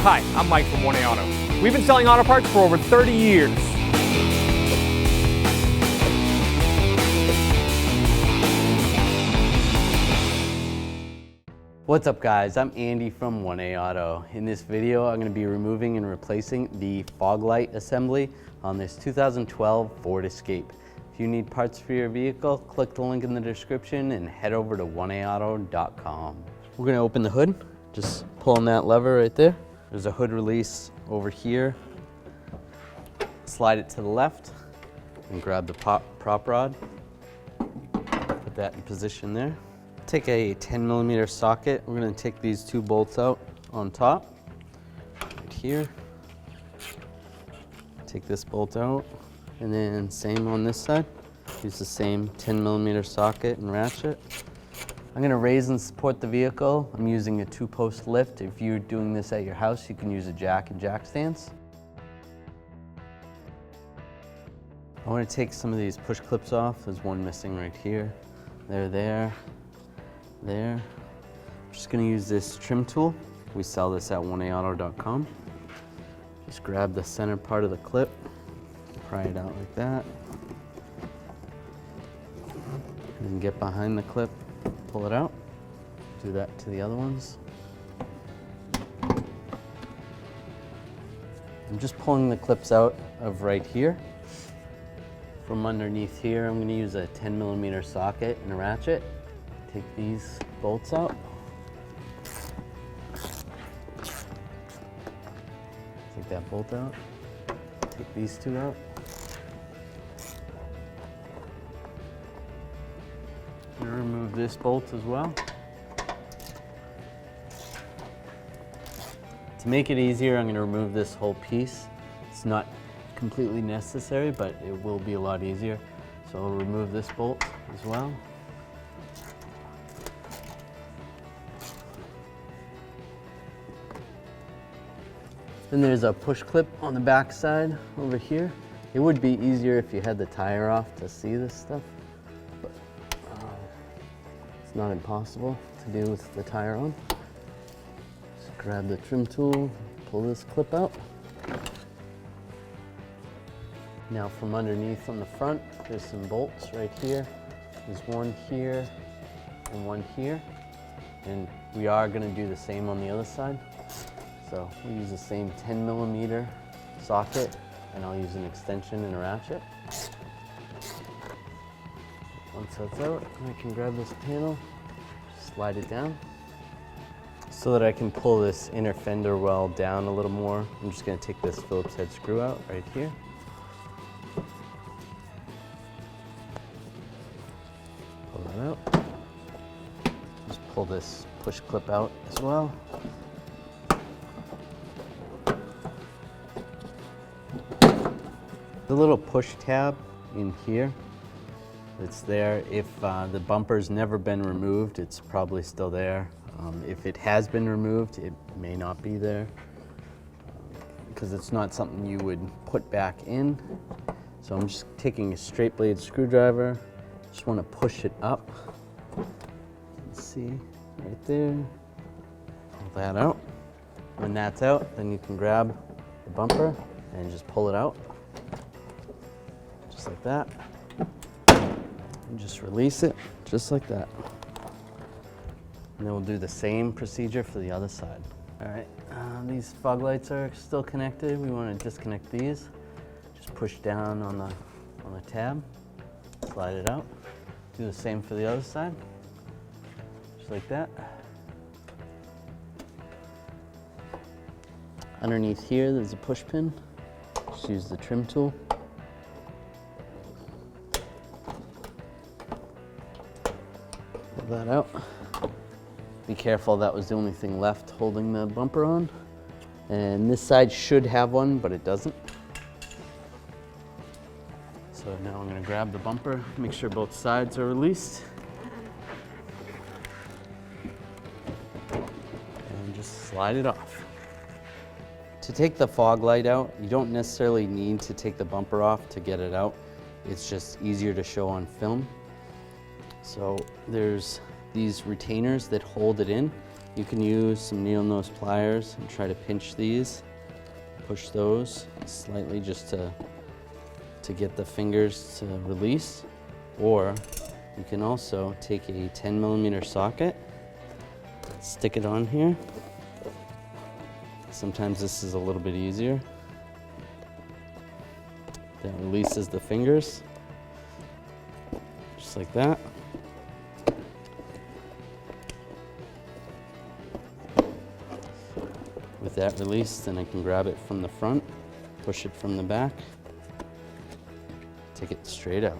Hi, I'm Mike from 1A Auto. We've been selling auto parts for over 30 years. What's up guys, I'm Andy from 1A Auto. In this video, I'm going to be removing and replacing the fog light assembly on this 2012 Ford Escape. If you need parts for your vehicle, click the link in the description and head over to 1aauto.com. We're going to open the hood, just pulling that lever right there. There's a hood release over here. Slide it to the left and grab the prop rod. Put that in position there. Take a 10mm socket. We're going to take these two bolts out on top, right here. Take this bolt out, and then same on this side. Use the same 10mm socket and ratchet. I'm going to raise and support the vehicle. I'm using a 2-post lift. If you're doing this at your house, you can use a jack and jack stance. I want to take some of these push clips off. There's one missing right here. They're there. There. I'm just going to use this trim tool. We sell this at 1aauto.com. Just grab the center part of the clip, pry it out like that, and then get behind the clip, pull it out. Do that to the other ones. I'm just pulling the clips out of right here. From underneath here, I'm going to use a 10mm socket and a ratchet. Take these bolts out. Take that bolt out. Take these two out. I'm going to remove this bolt as well. To make it easier, I'm going to remove this whole piece. It's not completely necessary, but it will be a lot easier. So I'll remove this bolt as well. Then there's a push clip on the back side over here. It would be easier if you had the tire off to see this stuff, but it's not impossible to do with the tire on. Just grab the trim tool, pull this clip out. Now from underneath on the front, there's some bolts right here. There's one here and one here. And we are going to do the same on the other side. So we use the same 10mm socket, and I'll use an extension and a ratchet. Once that's out, I can grab this panel, slide it down, so that I can pull this inner fender well down a little more. I'm just going to take this Phillips head screw out right here. Pull that out. Just pull this push clip out as well. The little push tab in here, it's there. If the bumper's never been removed, it's probably still there. If it has been removed, it may not be there because it's not something you would put back in. So I'm just taking a straight blade screwdriver. Just want to push it up. Let's see, right there. Pull that out. When that's out, then you can grab the bumper and just pull it out. Just like that, and just release it, just like that. And then we'll do the same procedure for the other side. All right, these fog lights are still connected. We want to disconnect these. Just push down on the tab, slide it out. Do the same for the other side, just like that. Underneath here, there's a push pin. Just use the trim tool. That out. Be careful, that was the only thing left holding the bumper on. And this side should have one, but it doesn't. So now I'm going to grab the bumper, make sure both sides are released. And just slide it off. To take the fog light out, you don't necessarily need to take the bumper off to get it out. It's just easier to show on film. So there's these retainers that hold it in. You can use some needle nose pliers and try to pinch these, push those slightly just to get the fingers to release. Or you can also take a 10mm socket, stick it on here. Sometimes this is a little bit easier. That releases the fingers, just like that. With that released, then I can grab it from the front, push it from the back, take it straight out.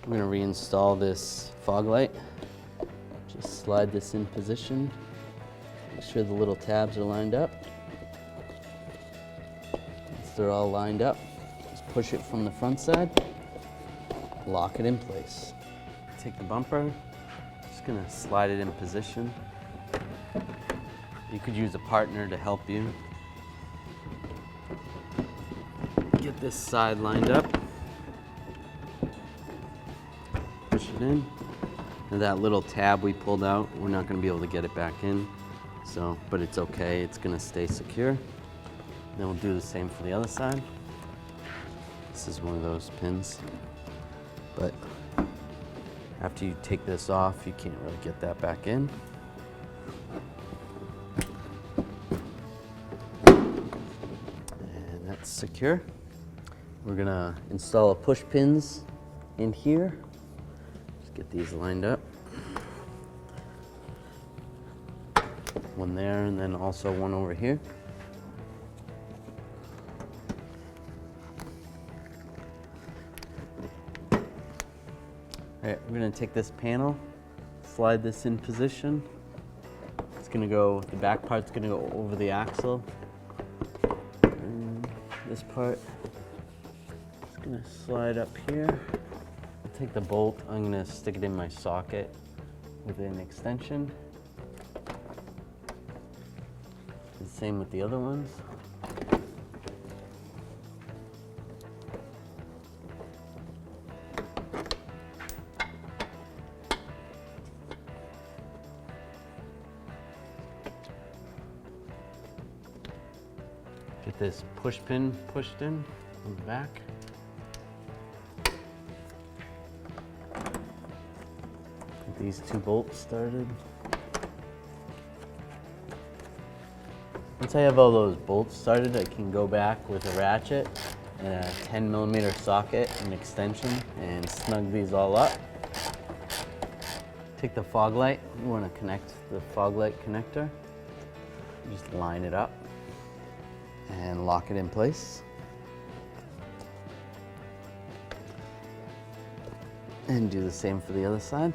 I'm going to reinstall this fog light. Just slide this in position. Make sure the little tabs are lined up. Once they're all lined up, just push it from the front side, lock it in place. Take the bumper, just going to slide it in position. You could use a partner to help you. Get this side lined up. Push it in. And that little tab we pulled out, we're not going to be able to get it back in. But it's okay, it's going to stay secure. Then we'll do the same for the other side. This is one of those pins. But after you take this off, you can't really get that back in. And that's secure. We're going to install a push pins in here. Just get these lined up. One there, and then also one over here. All right, we're going to take this panel, slide this in position. It's going to go, the back part's going to go over the axle. And this part is going to slide up here. I'll take the bolt, I'm going to stick it in my socket with an extension. The same with the other ones. Get this push pin pushed in on the back. Get these two bolts started. Once I have all those bolts started, I can go back with a ratchet and a 10mm socket and extension and snug these all up. Take the fog light, you want to connect the fog light connector. Just line it up and lock it in place. And do the same for the other side.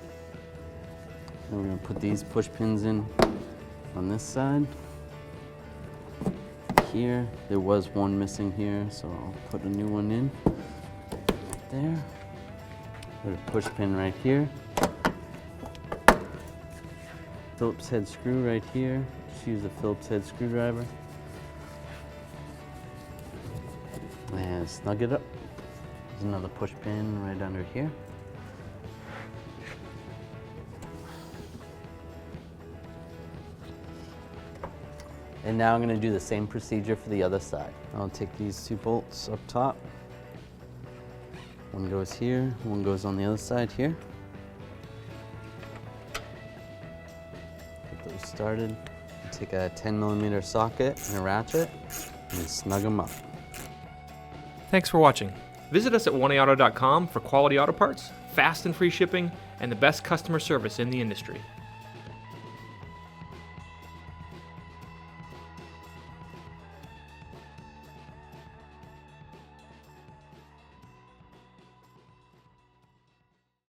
And we're going to put these push pins in on this side. Here, there was one missing here, so I'll put a new one in there. Put a push pin right here. Phillips head screw right here. Just use a Phillips head screwdriver. And snug it up. There's another push pin right under here. And now I'm going to do the same procedure for the other side. I'll take these two bolts up top. One goes here, one goes on the other side here. Get those started. Take a 10mm socket and a ratchet and snug them up. Thanks for watching. Visit us at oneauto.com for quality auto parts, fast and free shipping, and the best customer service in the industry.